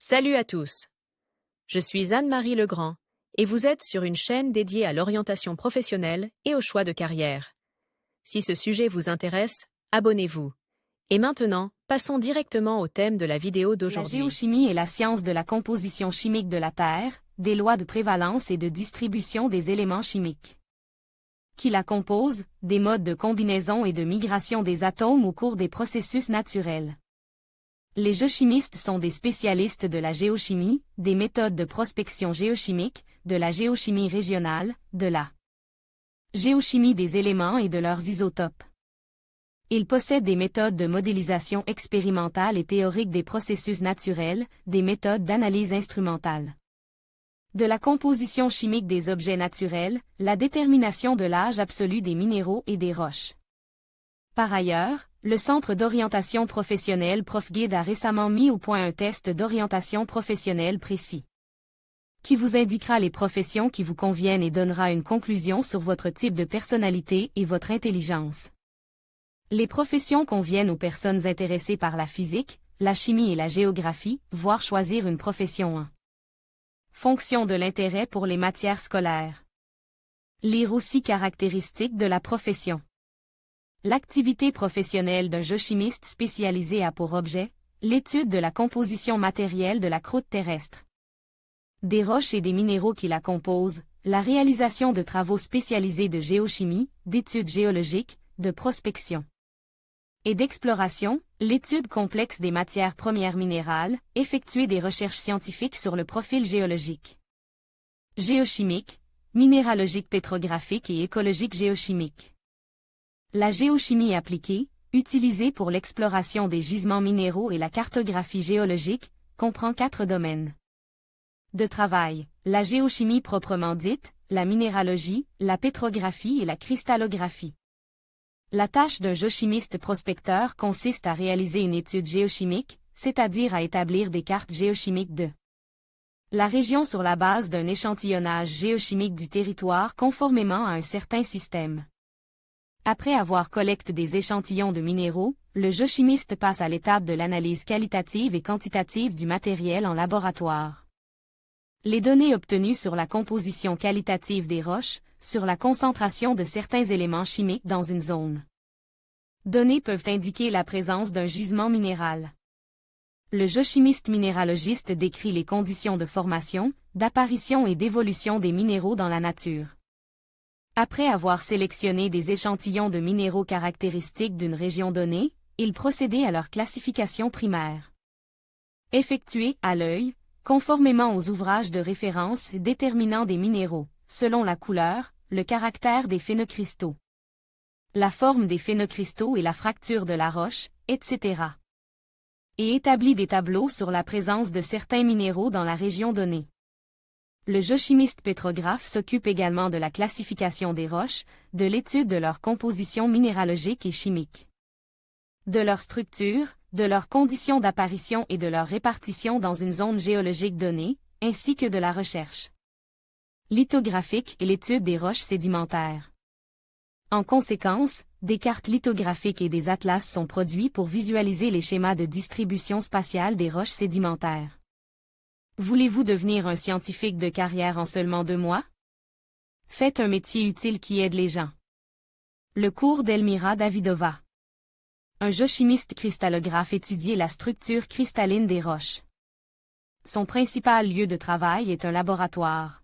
Salut à tous. Je suis Anne-Marie Legrand et vous êtes sur une chaîne dédiée à l'orientation professionnelle et au choix de carrière. Si ce sujet vous intéresse, abonnez-vous. Et maintenant, passons directement au thème de la vidéo La d'aujourd'hui. géochimie est la science de la composition chimique de la Terre, des lois de prévalence et de distribution des éléments chimiques qui la composent, des modes de combinaison et de migration des atomes au cours des processus naturels. Les géochimistes sont des spécialistes de la géochimie, des méthodes de prospection géochimique, de la géochimie régionale, de la géochimie des éléments et de leurs isotopes. Ils possèdent des méthodes de modélisation expérimentale et théorique des processus naturels, des méthodes d'analyse instrumentale. De la composition chimique des objets naturels, la détermination de l'âge absolu des minéraux et des roches. Par ailleurs, le Centre d'orientation professionnelle ProfGuide a récemment mis au point un test d'orientation professionnelle précis, qui vous indiquera les professions qui vous conviennent et donnera une conclusion sur votre type de personnalité et votre intelligence. Les professions conviennent aux personnes intéressées par la physique, la chimie et la géographie, voire choisir une profession en fonction de l'intérêt pour les matières scolaires. Lire aussi caractéristiques de la profession. L'activité professionnelle d'un géochimiste spécialisé a pour objet l'étude de la composition matérielle de la croûte terrestre, des roches et des minéraux qui la composent, la réalisation de travaux spécialisés de géochimie, d'études géologiques, de prospection et d'exploration, l'étude complexe des matières premières minérales, effectuer des recherches scientifiques sur le profil géologique, géochimique, minéralogique pétrographique et écologique géochimique. La géochimie appliquée, utilisée pour l'exploration des gisements minéraux et la cartographie géologique, comprend 4 domaines de travail: la géochimie proprement dite, la minéralogie, la pétrographie et la cristallographie. La tâche d'un géochimiste prospecteur consiste à réaliser une étude géochimique, c'est-à-dire à établir des cartes géochimiques de la région sur la base d'un échantillonnage géochimique du territoire conformément à un certain système. Après avoir collecté des échantillons de minéraux, le géochimiste passe à l'étape de l'analyse qualitative et quantitative du matériel en laboratoire. Les données obtenues sur la composition qualitative des roches, sur la concentration de certains éléments chimiques dans une zone donnée peuvent indiquer la présence d'un gisement minéral. Le géochimiste minéralogiste décrit les conditions de formation, d'apparition et d'évolution des minéraux dans la nature. Après avoir sélectionné des échantillons de minéraux caractéristiques d'une région donnée, il procédait à leur classification primaire, effectuée à l'œil, conformément aux ouvrages de référence déterminant des minéraux, selon la couleur, le caractère des phénocristaux, la forme des phénocristaux et la fracture de la roche, etc. Et établit des tableaux sur la présence de certains minéraux dans la région donnée. Le géochimiste pétrographe s'occupe également de la classification des roches, de l'étude de leur composition minéralogique et chimique, de leur structure, de leurs conditions d'apparition et de leur répartition dans une zone géologique donnée, ainsi que de la recherche lithographique et l'étude des roches sédimentaires. En conséquence, des cartes lithographiques et des atlas sont produits pour visualiser les schémas de distribution spatiale des roches sédimentaires. Voulez-vous devenir un scientifique de carrière en seulement 2 mois? Faites un métier utile qui aide les gens. Le cours d'Elmira Davidova. Un géochimiste cristallographe étudie la structure cristalline des roches. Son principal lieu de travail est un laboratoire.